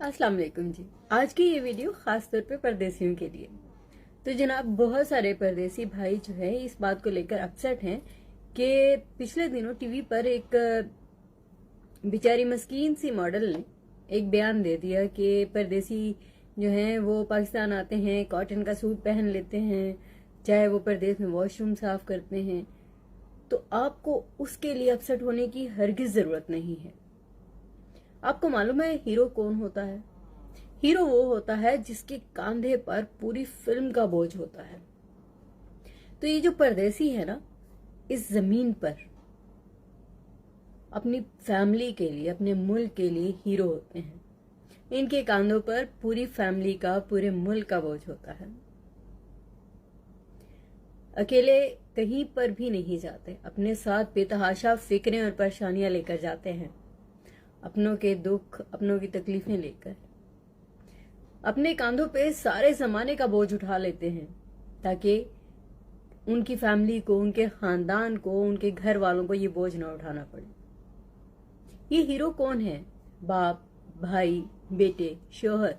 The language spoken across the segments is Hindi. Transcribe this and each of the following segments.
अस्सलाम वालेकुम जी। आज की ये वीडियो खास तौर पे परदेसियों के लिए। तो जनाब बहुत सारे परदेसी भाई जो है इस बात को लेकर अपसेट हैं कि पिछले दिनों टीवी पर एक बेचारी मस्कीन सी मॉडल ने एक बयान दे दिया कि परदेसी जो हैं वो पाकिस्तान आते हैं, कॉटन का सूट पहन लेते हैं, चाहे वो परदेश में वॉशरूम साफ करते हैं। तो आपको उसके लिए अपसेट होने की हरगिज जरूरत नहीं है। आपको मालूम है हीरो कौन होता है? हीरो वो होता है जिसके कांधे पर पूरी फिल्म का बोझ होता है। तो ये जो परदेसी है ना, इस जमीन पर अपनी फैमिली के लिए, अपने मुल्क के लिए हीरो होते हैं। इनके कांधों पर पूरी फैमिली का, पूरे मुल्क का बोझ होता है। अकेले कहीं पर भी नहीं जाते, अपने साथ बेतहाशा फिक्रें और परेशानियां लेकर जाते हैं। अपनों के दुख, अपनों की तकलीफें लेकर अपने कांधों पे सारे जमाने का बोझ उठा लेते हैं ताकि उनकी फैमिली को, उनके खानदान को, उनके घर वालों को ये बोझ ना उठाना पड़े। ये हीरो कौन है? बाप, भाई, बेटे, शोहर।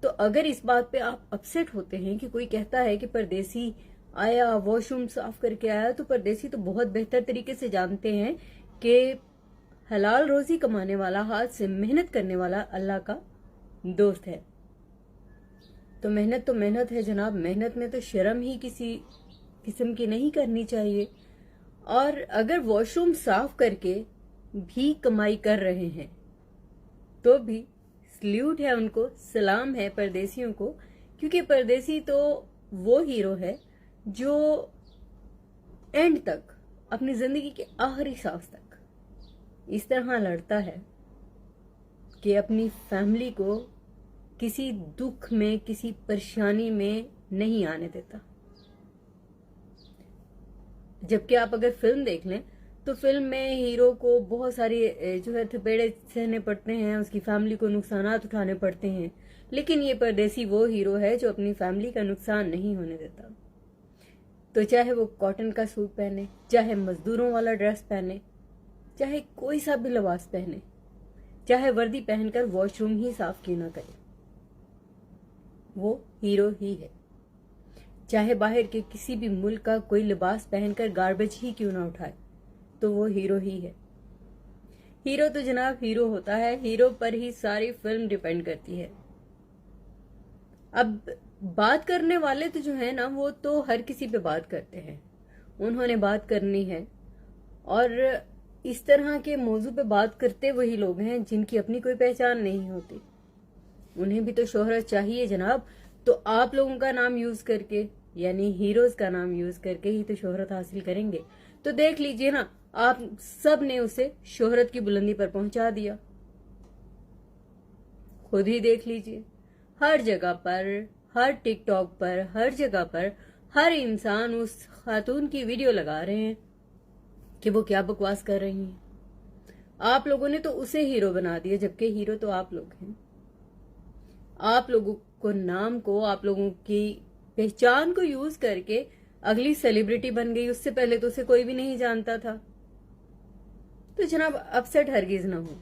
तो अगर इस बात पे आप अपसेट होते हैं कि कोई कहता है कि परदेसी आया, वॉशरूम साफ करके आया, तो परदेसी तो बहुत बेहतर तरीके से जानते हैं कि हलाल रोजी कमाने वाला, हाथ से मेहनत करने वाला अल्लाह का दोस्त है। तो मेहनत है जनाब। मेहनत में तो शर्म ही किसी किस्म की नहीं करनी चाहिए। और अगर वॉशरूम साफ करके भी कमाई कर रहे हैं तो भी सल्यूट है उनको, सलाम है परदेसियों को। क्योंकि परदेसी तो वो हीरो है जो एंड तक, अपनी जिंदगी के आखिरी सांस तक इस तरह लड़ता है कि अपनी फैमिली को किसी दुख में, किसी परेशानी में नहीं आने देता। जबकि आप अगर फिल्म देख लें तो फिल्म में हीरो को बहुत सारी जो है थपेड़े सहने पड़ते हैं, उसकी फैमिली को नुकसानात उठाने पड़ते हैं। लेकिन ये परदेसी वो हीरो है जो अपनी फैमिली का नुकसान नहीं होने देता। तो चाहे वो कॉटन का सूट पहने, चाहे मजदूरों वाला ड्रेस पहने, चाहे कोई सा भी लिबास पहने, चाहे वर्दी पहनकर वॉशरूम ही साफ क्यों ना करे, वो हीरो ही है। चाहे बाहर के किसी भी मुल्क का कोई लिबास पहनकर गार्बेज ही क्यों ना उठाए, तो वो हीरो ही है। हीरो तो जनाब हीरो होता है। हीरो पर ही सारी फिल्म डिपेंड करती है। अब बात करने वाले तो जो है ना, वो तो हर किसी पे बात करते हैं। उन्होंने बात करनी है और इस तरह के मौजू पे बात करते वही लोग हैं जिनकी अपनी कोई पहचान नहीं होती। उन्हें भी तो शोहरत चाहिए जनाब। तो आप लोगों का नाम यूज करके, यानी हीरोज का नाम यूज करके ही तो शोहरत हासिल करेंगे। तो देख लीजिए ना, आप सब ने उसे शोहरत की बुलंदी पर पहुंचा दिया। खुद ही देख लीजिए, हर जगह पर, हर टिकटॉक पर, हर जगह पर हर इंसान उस खातून की वीडियो लगा रहे हैं कि वो क्या बकवास कर रही हैं। आप लोगों ने तो उसे हीरो बना दिया, जबकि हीरो तो आप लोग हैं। आप लोगों को, नाम को, आप लोगों की पहचान को यूज करके अगली सेलिब्रिटी बन गई। उससे पहले तो उसे कोई भी नहीं जानता था। तो जनाब अपसेट हरगिज ना हो।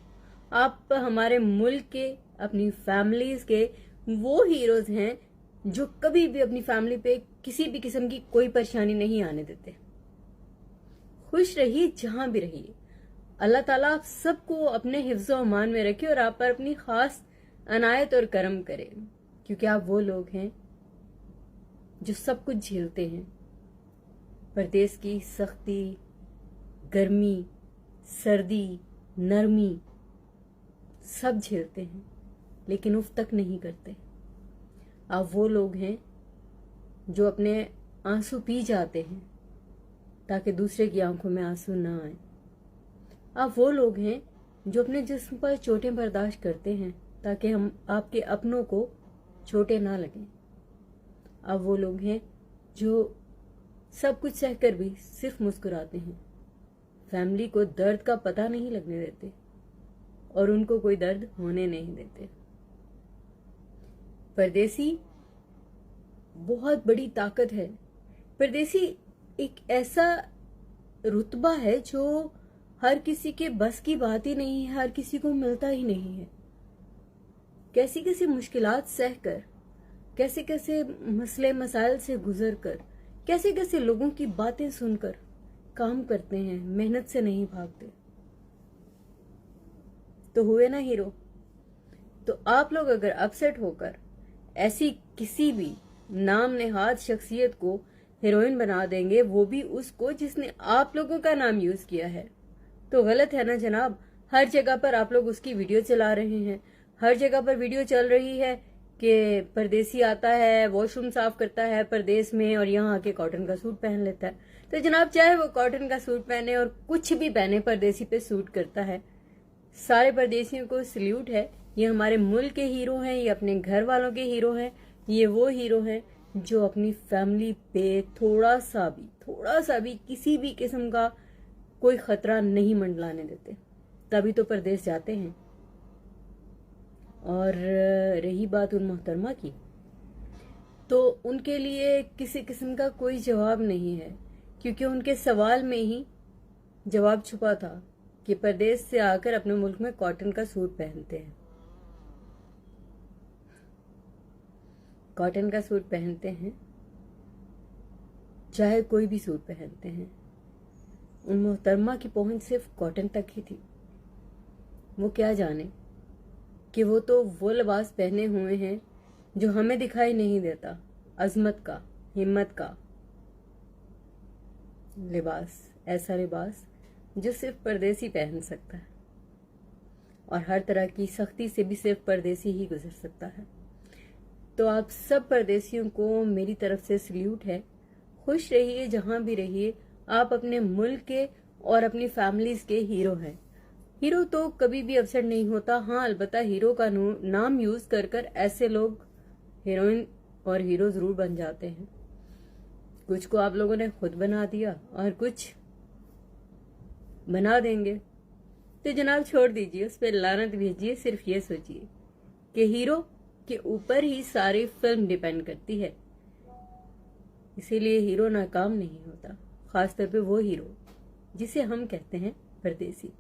आप हमारे मुल्क के, अपनी फैमिलीज के वो हीरोज हैं जो कभी भी अपनी फैमिली पे किसी भी किस्म की कोई परेशानी नहीं आने देते। खुश रहिए जहां भी रहिए। अल्लाह ताला आप सबको अपने हिफ्ज़ो अमान में रखे और आप पर अपनी खास अनायत और करम करे। क्योंकि आप वो लोग हैं जो सब कुछ झेलते हैं। परदेश की सख्ती, गर्मी, सर्दी, नरमी सब झेलते हैं, लेकिन उफ तक नहीं करते। आप वो लोग हैं जो अपने आंसू पी जाते हैं ताकि दूसरे की आंखों में आंसू ना आए। आप वो लोग हैं जो अपने जिस्म पर चोटें बर्दाश्त करते हैं ताकि हम आपके अपनों को चोटें ना लगें। आप वो लोग हैं जो सब कुछ सहकर भी सिर्फ मुस्कुराते हैं, फैमिली को दर्द का पता नहीं लगने देते और उनको कोई दर्द होने नहीं देते। परदेसी बहुत बड़ी ताकत है। परदेसी एक ऐसा रुतबा है जो हर किसी के बस की बात ही नहीं है, हर किसी को मिलता ही नहीं है। कैसी कैसी मुश्किलात सहकर, कैसे कैसे मसले मसाइल से गुजर कर, कैसे कैसे लोगों की बातें सुनकर काम करते हैं, मेहनत से नहीं भागते। तो हुए ना हीरो। तो आप लोग अगर अपसेट होकर ऐसी किसी भी नाम नेहाद शख्सियत को हीरोइन बना देंगे, वो भी उसको जिसने आप लोगों का नाम यूज किया है, तो गलत है ना जनाब। हर जगह पर आप लोग उसकी वीडियो चला रहे हैं, हर जगह पर वीडियो चल रही है कि परदेसी आता है, वॉशरूम साफ करता है परदेश में और यहाँ आके कॉटन का सूट पहन लेता है। तो जनाब चाहे वो कॉटन का सूट पहने और कुछ भी पहने, परदेसी पे सूट करता है। सारे परदेसियों को सल्यूट है। ये हमारे मुल्क के हीरो हैं, ये अपने घर वालों के हीरो हैं। ये वो हीरो हैं जो अपनी फैमिली पे थोड़ा सा भी किसी भी किस्म का कोई खतरा नहीं मंडलाने देते, तभी तो परदेश जाते हैं। और रही बात उन मोहतरमा की, तो उनके लिए किसी किस्म का कोई जवाब नहीं है, क्योंकि उनके सवाल में ही जवाब छुपा था कि परदेश से आकर अपने मुल्क में कॉटन का सूट पहनते हैं। कॉटन का सूट पहनते हैं, चाहे कोई भी सूट पहनते हैं। उन मोहतरमा की पहुंच सिर्फ कॉटन तक ही थी। वो क्या जाने कि वो तो वो लिबास पहने हुए हैं जो हमें दिखाई नहीं देता, अजमत का, हिम्मत का लिबास, ऐसा लिबास जो सिर्फ परदेसी पहन सकता है और हर तरह की सख्ती से भी सिर्फ परदेसी ही गुजर सकता है। तो आप सब परदेसियों को मेरी तरफ से सल्यूट है। खुश रहिए जहां भी रहिए, आप अपने मुल्क के और अपनी फैमिलीज के हीरो हैं। हीरो तो कभी भी अपसेट नहीं होता। हाँ, अलबत्ता हीरो का नाम यूज कर कर ऐसे लोग हीरोइन और हीरो जरूर बन जाते हैं। कुछ को आप लोगों ने खुद बना दिया और कुछ बना देंगे। तो जनाब छोड़ दीजिए, उस पर लानत भेजिए। सिर्फ ये सोचिए कि हीरो के ऊपर ही सारी फिल्म डिपेंड करती है, इसीलिए हीरो नाकाम नहीं होता, खासतौर पे वो हीरो जिसे हम कहते हैं परदेसी।